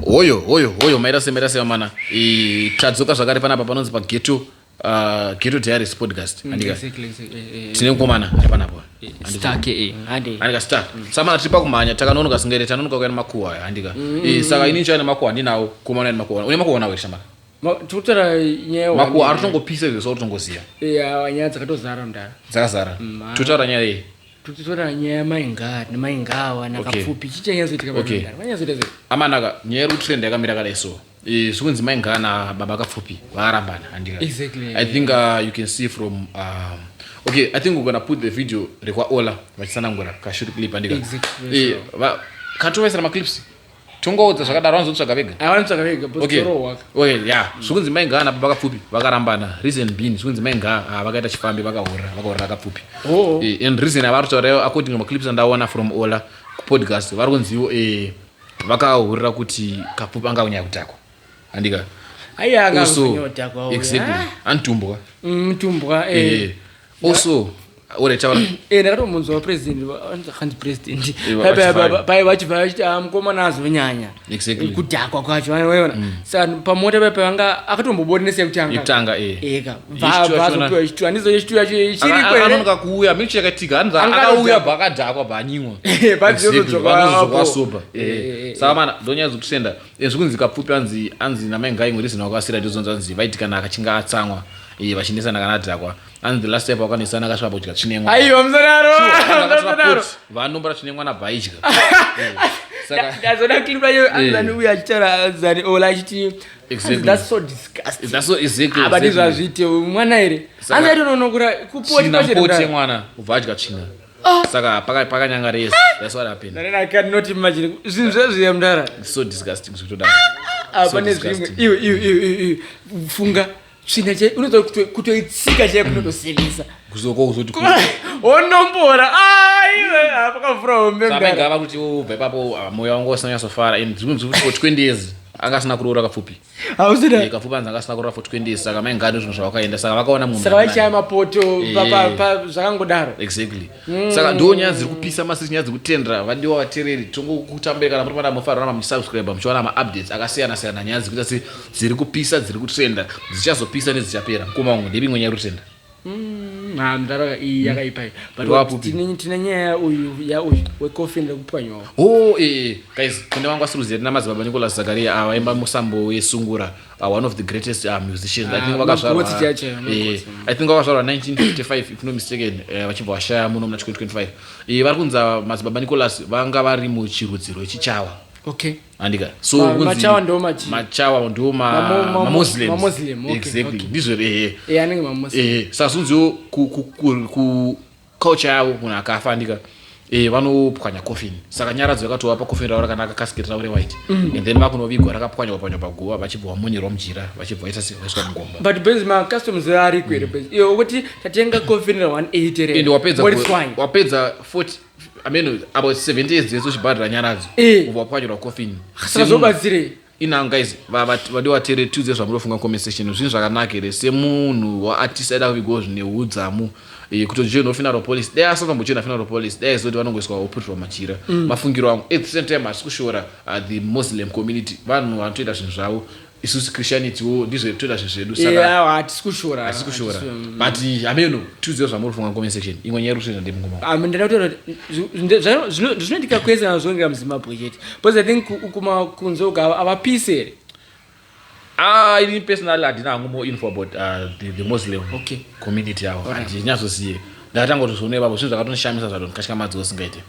Oyo maira se mana. Tadzoka zvakare panapa panonzi pa Ghetto Diaries podcast. Andika. Tine mukomana ari panapo. Stake andika star. Samana tripa kumanya takanonoka singere tanonoka kuenda makuwa andika. Saka ini nchana makuwa ndinawo kumana ni makuwa. Une makuwa nawe shama. Tutara nyewa. Makuwa arutongopisa izvo sautongoziya. Nyaya dzakatozara ndara. Dzakazara. Tutara nyaya iyi. Tutora nyaya maingawa na Kapfupi chichenyazoitika okay. Vanyazoita amanaka nyaya rutrend yakamira kale so zvikunzi maingawa na baba Kapfupi varambana andika. Exactly. I think you can see from okay, I think we're gonna put the video rekwa ola vachisanangura kashoot clip andika. Exactly. Katovaisira maclips tongoudza zvakadaro vanozotsvaga vega. Vanotsvaga vega okay yeah zvikunzi maingawa na baba Kapfupi vakarambana. Reason being zvikunzi maingawa vakaita chifambi vakaurira Kapfupi. And reason avari kutaura according to maclips andaona from ola podcast vari kunziwo vakaurira kuti Kapfupi angaunya kutakwa andika. Exactly. Antumbwa. Mtumbwa also uretaura ndakatomunzwa president vanzi president pai vachita mukomana azonyanya kudhakwa kwacho vanoona saka pamota pavanga akatombobonesa kutanga eka vazopiwa chituva ndizo chituva chirikanonoka kuuya michi yakaitika akauya bvakadhakwa bhanyimwa vazozokasopa saka mana ndonyaya zokusenda zvikunzi Kapfupi anzi namainga imwe rizina wakasira ndizonzi anzi vaitikana akachinga atsamwa vachinesana kana adhakwa and the last step wakanisana akasvapa kudya chinemwa aiwa mzonaro vanombora chinemwa nabhaidya ndazoda clip ayo anzani uya achitaura anzani ola achiti that's so disgusting. That's so exactly. Abadi zvazvite mwana ere anzi aitononokura kupoti pachiri mwana ubva adya tsvina saka pakanyangara yes that's what happened. I cannot imagine zvinhu zvezviya mndara so disgusting zvitodaro pane zvimwe iwe funga tsvina chai unoza kutoitsika chai kunotosevisa kuzoti onombora iwe pakavhura hombe mndara kuti ubva ipapo moyo wangu usanyasofara and zvinhu for 20 years angasina kuroora Kapfupi. Hausina Kapfupi angasina kuroora for 20 years saka maingano zvinhu zvawakaenda saka vakaona munhu saka vachaya mapoto pa zvakangodaro exactly saka ndo nyaya dziri kupisa masi nyaya dziri kutendera vadiwa vateereri tongokutambira kana muri pana mufarira musubscribe muchiwana ma-updates akasiyana siyana nyaya dziri kuita dziri kupisa dziri kutrenda dzichazopisa nedzichapera mukoma umwe ndevimwe nyaya rutenda mndara iyi yakaipa but tina nyaya uyu wecoffin rekupwanyawa guys kune vangu vasiruziya tina madzibaba Nicholas Zakaria avaimba musambo wesungura one of the greatest musicians I think vakazvarwa 1955 if no mistaken vachibva vashaya muno muna 2025 vari kunza madzibaba Nicholas vanga vari muchirudziro chichawa. Okay. Andika. So machawa ndo Muslims. Exactly. Ndizvo anenge Muslim. Sasunzo ku culture yavo munhu akafa andika. Vanopwanya coffin. Saka nyaradzo yakatova pa coffin rawo kana casket rawo white. And then vakunovigwa rakapwanywa paguva vachibva vamonera mujira vachibva vaita seveswa mugomba. But based my customs ari kwere based. Ukuthi tatenga coffin ra 180 rand. And wapedza 40 I mean about 70 years dzeso chibhadhira nyaradzo ubvapwanyirwa coffin sazobatsire ina guys vadiwa tere tuesday zvamunofunga comment section zvinhu zvakanakire semunhu waartist aida kuvigo zvine udzamu kutojoina funeral police dai asatombojoina funeral police dai zoti vanongoiswa oputwa machira mafungiro angu at the same time asi kushora the Muslim community vanhu vanotoita zvinhu zvavo isusu Christianity ndizvo toita zvinhu zvedu saka hatisi kushora but ameno tuesday zvamunofunga comment section imwe nyaya rusina ndemungoma ndinotaura zvinoitika kwese nazvonga muZimbabwe chete because I think kunze uka avapisere ini personally I didn't more info about the Muslim community yavo ndinyazoziye ndatanga kutozone babo zvinhu zvakatonishamisa zvadonikatika madzawo singaite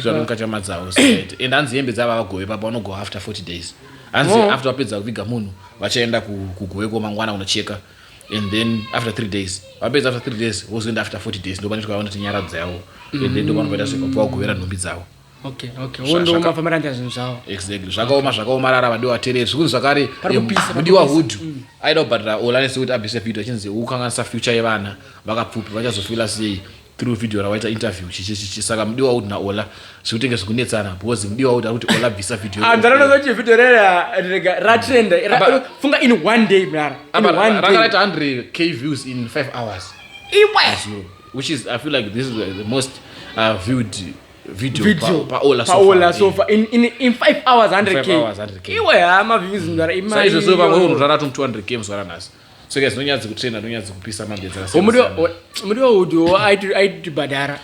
zvadonikatika madzawo singaite and hanzi hembe dzava vagove papa vanogo after 40 days hanzi after vapedza kuviga munhu vachaenda kugoveko mangwana kunocheka and then after 3 days vapedza after 3 days vozoenda after 40 days ndo vanoti vaonati nyaradza yavo and then ndo vanovaita zvekabva kugovera nhumbi dzavo wondooma pamaranda zvinhu zvavo exactly zvakaomarara vadiwa vateereri zvikunzi zvakare mudiwa hudhu aida kubhadhira ola nesekuti abvise video achinzi ukanganisa future yevana vakapfupi vachazofila sei through video rawaita interview saka mudiwa hudhu naola zvekutenge zvikunetsana because mudiwa hudhu arikuti ola bvisa video ndaronozoti video rega ratrenda funga in one day mara rakaraita 100k views in 5 hours which is I feel like this is the most viewed video paola so far in 5 hours 100k iwe hama views ndara imali saizo so vamwe unotara 200k mswara nasi so guys nonyadzi kutraina nonyadzi kupisa mambedza muri audio aiti badara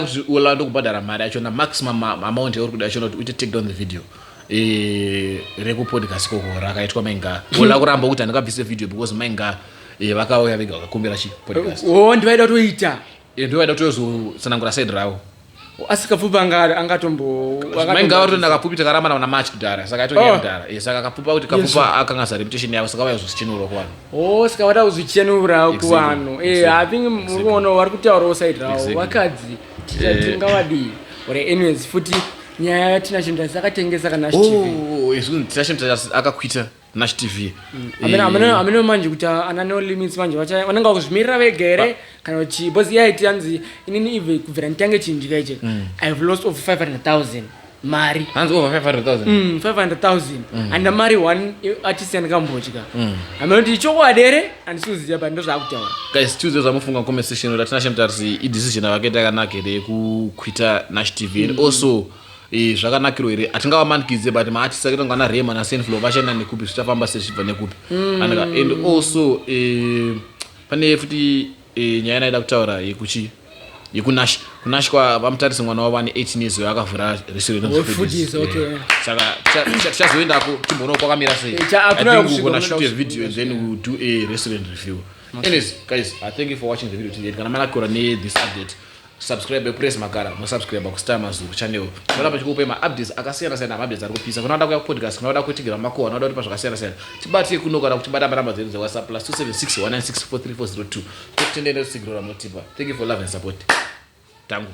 kuti ulando kubhadhara mari yacho na maximum amount yauri kuda yacho kuti uite take down the video rekupodcast koko rakaitwa mainga ola kuramba kuti andikabvise video because mainga vakauya vega vakakumbira chipodcast ndivaida toita ndivaida tozotsanangura side ravo asi Kapfupi angatombo mainga vatenda Kapfupi takarambana na match kudhara saka aitonya kudhara saka Kapfupi kuti Kapfupi akangasa reputation yavo saka vaya zvichenura kuvanhu saka vada kuzvichenura kuvanhu I think muona vari kutaurawo side ravo vakadzi tingavadii anyways futi nyaya yatina chinhu sakatengesa kana TV akakwita Nash TV amene manje kuti ana no limits manje vanenge vakuzvimirira vega here kana kuti bosi yaiti anzi inini ive kubvira nditange chinhu chikaiche I have lost over 500,000 mari hands over 500,000 500,000 and mari one atisiyana kambochika amene kuti chokwadi here andisuziya but ndozvakutaura guys Tuesday zamufunga comment section ratina chemtarisi idecision yakaita yakanaka here kukwita Nash TV and also zvakanakiro here atingavamanikidze but maatisakita ngana Rema na Senflow vachana nekupi zvichafamba sechibva nekupi and also pane futi nyaya naida kutaura yekunash kwa vamutarisi mwana wavo ane 18 years akavhura restaurant saka tichazoendako timboona kwakamira sei I shoot a video and then we'll do a restaurant review. Anyways guys, thank you for watching the video today. Kana manakora ne this update subscribe press magara mo subscribe ku Star Mazulu channel kana pachikupe ma updates akasiyana siyana updates ari kupisa kana wada ku podcast kana wada kuitigira makowa wada kuti pazvakasiyana siyana tibati kunoka kuti bada namba dzedu za WhatsApp +27619643402 totendera sigiro ra motiba. Thank you for love and support. Tangu